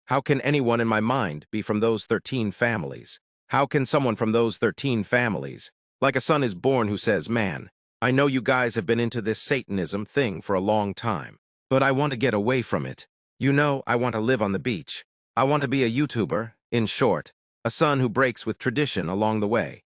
How can anyone in my mind be from those 13 families? How can someone from those 13 families? Like a son is born who says, man, I know you guys have been into this Satanism thing for a long time, but I want to get away from it. You know, I want to live on the beach. I want to be a YouTuber, in short, a son who breaks with tradition along the way.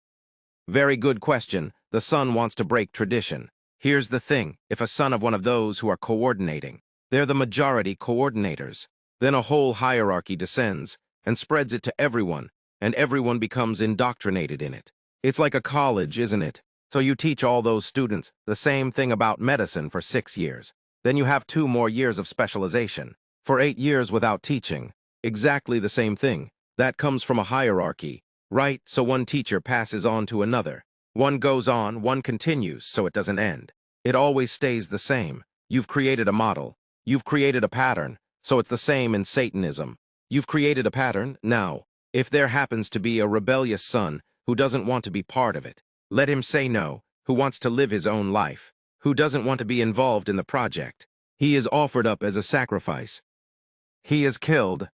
Very good question. The son wants to break tradition. Here's the thing, if a son of one of those who are coordinating, they're the majority coordinators, then a whole hierarchy descends and spreads it to everyone, and everyone becomes indoctrinated in it. It's like a college, isn't it? So you teach all those students the same thing about medicine for 6 years. Then you have 2 more years of specialization. For 8 years without teaching. Exactly the same thing. That comes from a hierarchy, right? So one teacher passes on to another. One goes on, one continues, so it doesn't end. It always stays the same. You've created a model. You've created a pattern, so it's the same in Satanism. You've created a pattern. Now, if there happens to be a rebellious son who doesn't want to be part of it, let him say no, who wants to live his own life, who doesn't want to be involved in the project. He is offered up as a sacrifice. He is killed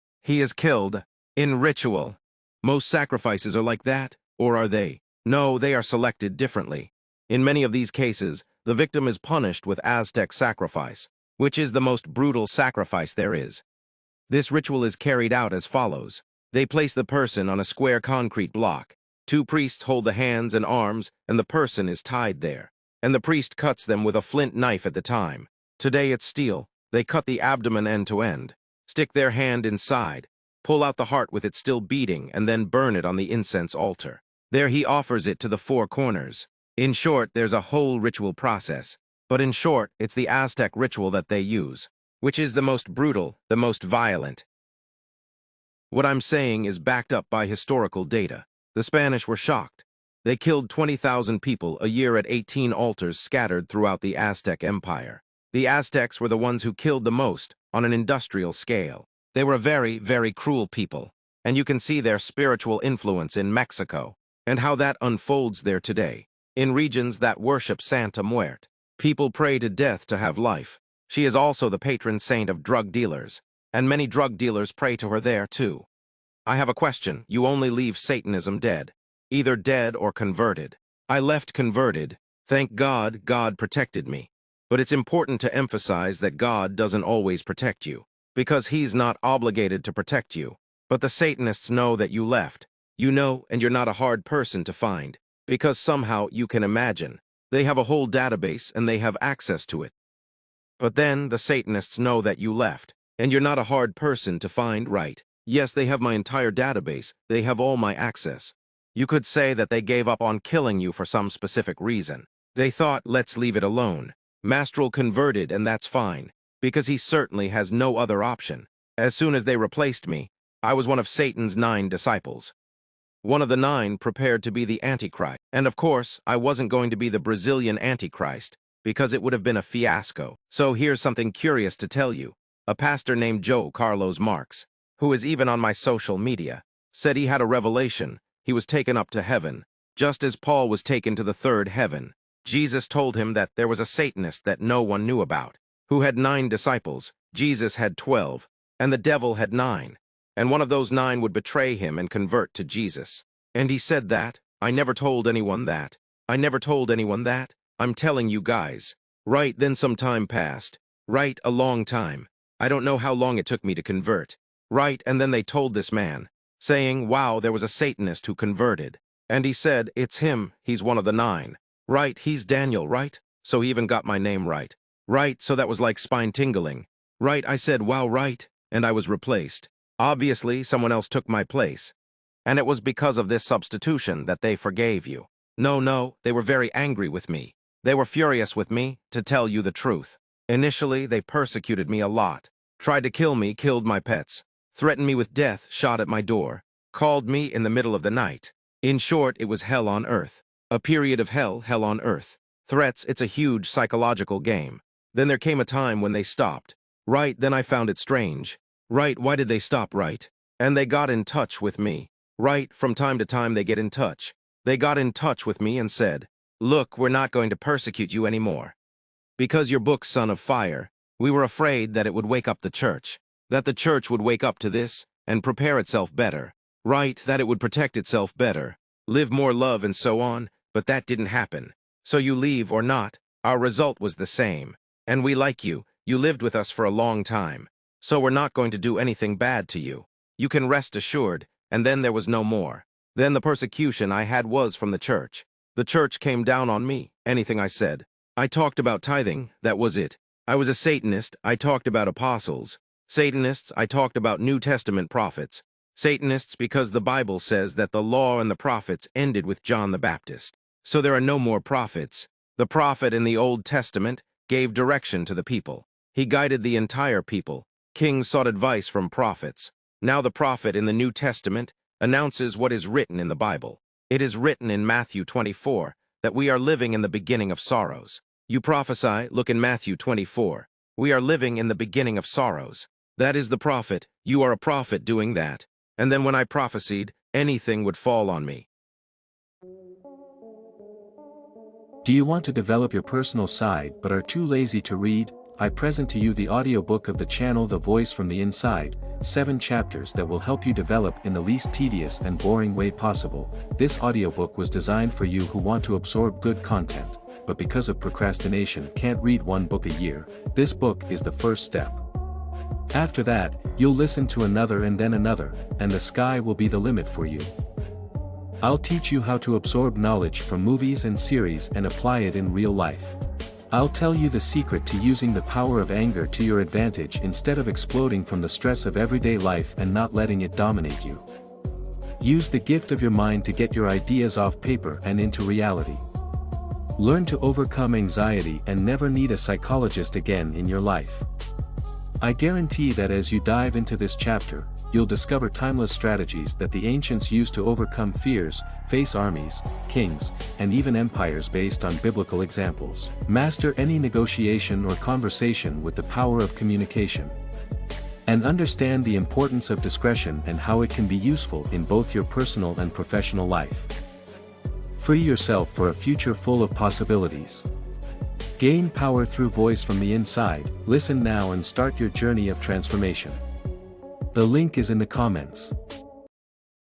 in ritual. Most sacrifices are like that, or are they? No, they are selected differently. In many of these cases, the victim is punished with Aztec sacrifice, which is the most brutal sacrifice there is. This ritual is carried out as follows. They place the person on a square concrete block. 2 priests hold the hands and arms, and the person is tied there. And the priest cuts them with a flint knife at the time. Today it's steel. They cut the abdomen end to end, stick their hand inside, pull out the heart with it still beating, and then burn it on the incense altar. There he offers it to the 4 corners. In short, there's a whole ritual process. But in short, it's the Aztec ritual that they use, which is the most brutal, the most violent. What I'm saying is backed up by historical data. The Spanish were shocked. They killed 20,000 people a year at 18 altars scattered throughout the Aztec Empire. The Aztecs were the ones who killed the most on an industrial scale. They were very, very cruel people, and you can see their spiritual influence in Mexico and how that unfolds there today. In regions that worship Santa Muerte, people pray to death to have life. She is also the patron saint of drug dealers, and many drug dealers pray to her there too. I have a question. You only leave Satanism dead, either dead or converted. I left converted. Thank God, God protected me. But it's important to emphasize that God doesn't always protect you, because he's not obligated to protect you. But the Satanists know that you left. You know, and you're not a hard person to find, because somehow you can imagine. They have a whole database and they have access to it. But then the Satanists know that you left, and you're not a hard person to find, right? Yes, they have my entire database. They have all my access. You could say that they gave up on killing you for some specific reason. They thought, let's leave it alone. Mastral converted, and that's fine, because he certainly has no other option. As soon as they replaced me, I was one of Satan's 9 disciples. One of the 9 prepared to be the Antichrist. And of course, I wasn't going to be the Brazilian Antichrist, because it would have been a fiasco. So here's something curious to tell you. A pastor named Joe Carlos Marx, who is even on my social media, said he had a revelation. He was taken up to heaven, just as Paul was taken to the 3rd heaven. Jesus told him that there was a Satanist that no one knew about, who had 9 disciples. Jesus had 12, and the devil had 9. And one of those 9 would betray him and convert to Jesus. And he said that. I never told anyone that. I never told anyone that. I'm telling you guys. Right, then some time passed. Right, a long time. I don't know how long it took me to convert. Right, and then they told this man, saying, wow, there was a Satanist who converted. And he said, it's him, he's one of the 9. Right, he's Daniel, right? So he even got my name right. Right, so that was like spine tingling. Right, I said, wow, right, and I was replaced. Obviously, someone else took my place. And it was because of this substitution that they forgave you. No, they were very angry with me. They were furious with me, to tell you the truth. Initially, they persecuted me a lot. Tried to kill me, killed my pets. Threatened me with death, shot at my door. Called me in the middle of the night. In short, it was hell on earth. A period of hell on earth. Threats, it's a huge psychological game. Then there came a time when they stopped. Right, then I found it strange. Right, why did they stop, right? And they got in touch with me. Right, from time to time they get in touch. They got in touch with me and said, look, we're not going to persecute you anymore. Because your book, Son of Fire, we were afraid that it would wake up the church. That the church would wake up to this and prepare itself better. Right, that it would protect itself better, live more love and so on, but that didn't happen. So you leave or not, our result was the same. And we like you lived with us for a long time. So we're not going to do anything bad to you. You can rest assured, and then there was no more. Then the persecution I had was from the church. The church came down on me, anything I said. I talked about tithing, that was it. I was a Satanist, I talked about apostles. Satanists, I talked about New Testament prophets. Satanists because the Bible says that the law and the prophets ended with John the Baptist. So there are no more prophets. The prophet in the Old Testament gave direction to the people. He guided the entire people. Kings sought advice from prophets. Now the prophet in the New Testament announces what is written in the Bible. It is written in Matthew 24 that we are living in the beginning of sorrows. You prophesy, look in Matthew 24. We are living in the beginning of sorrows. That is the prophet. You are a prophet doing that. And then when I prophesied, anything would fall on me. Do you want to develop your personal side but are too lazy to read? I present to you the audiobook of the channel The Voice from the Inside, 7 chapters that will help you develop in the least tedious and boring way possible. This audiobook was designed for you who want to absorb good content, but because of procrastination can't read one book a year. This book is the first step. After that, you'll listen to another and then another, and the sky will be the limit for you. I'll teach you how to absorb knowledge from movies and series and apply it in real life. I'll tell you the secret to using the power of anger to your advantage instead of exploding from the stress of everyday life and not letting it dominate you. Use the gift of your mind to get your ideas off paper and into reality. Learn to overcome anxiety and never need a psychologist again in your life. I guarantee that as you dive into this chapter, you'll discover timeless strategies that the ancients used to overcome fears, face armies, kings, and even empires based on biblical examples. Master any negotiation or conversation with the power of communication. And understand the importance of discretion and how it can be useful in both your personal and professional life. Free yourself for a future full of possibilities. Gain power through voice from the inside. Listen now and start your journey of transformation. The link is in the comments.